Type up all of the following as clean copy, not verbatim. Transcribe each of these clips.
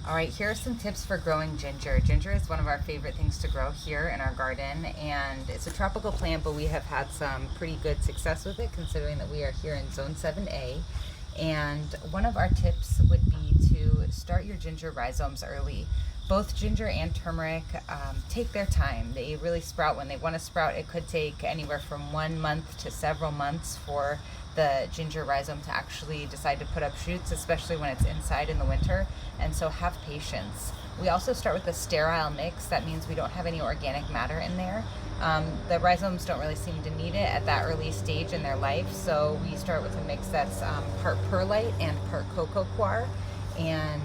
All right, here are some tips for growing ginger. Ginger is one of our favorite things to grow here in our garden, and it's a tropical plant, but we have had some pretty good success with it considering that we are here in Zone 7A. And one of our tips would be to start your ginger rhizomes early. Both ginger and turmeric take their time. They really sprout when they want to sprout. It could take anywhere from 1 month to several months for the ginger rhizome to actually decide to put up shoots, especially when it's inside in the winter. And so have patience. We also start with a sterile mix. That means we don't have any organic matter in there. The rhizomes don't really seem to need it at that early stage in their life, so we start with a mix that's part perlite and part coco coir. And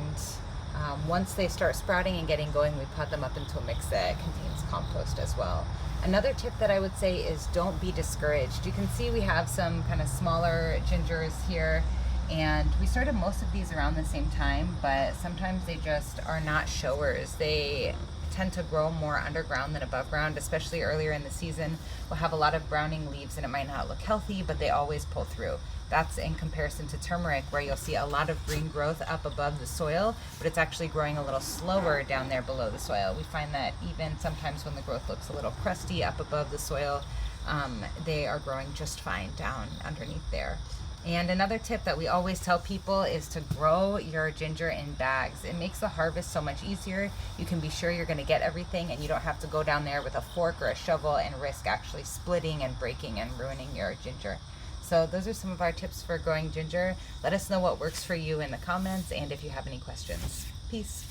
once they start sprouting and getting going, we pot them up into a mix that contains compost as well. Another tip that I would say is don't be discouraged. You can see we have some kind of smaller gingers here, and we started most of these around the same time, but sometimes they just are not showers. They tend to grow more underground than above ground, especially earlier in the season. We'll have a lot of browning leaves and it might not look healthy, but they always pull through. That's in comparison to turmeric, where you'll see a lot of green growth up above the soil, but it's actually growing a little slower down there below the soil. We find that even sometimes when the growth looks a little crusty up above the soil, they are growing just fine down underneath there. And another tip that we always tell people is to grow your ginger in bags. It makes the harvest so much easier. You can be sure you're going to get everything, and you don't have to go down there with a fork or a shovel and risk actually splitting and breaking and ruining your ginger. So those are some of our tips for growing ginger. Let us know what works for you in the comments and if you have any questions. Peace.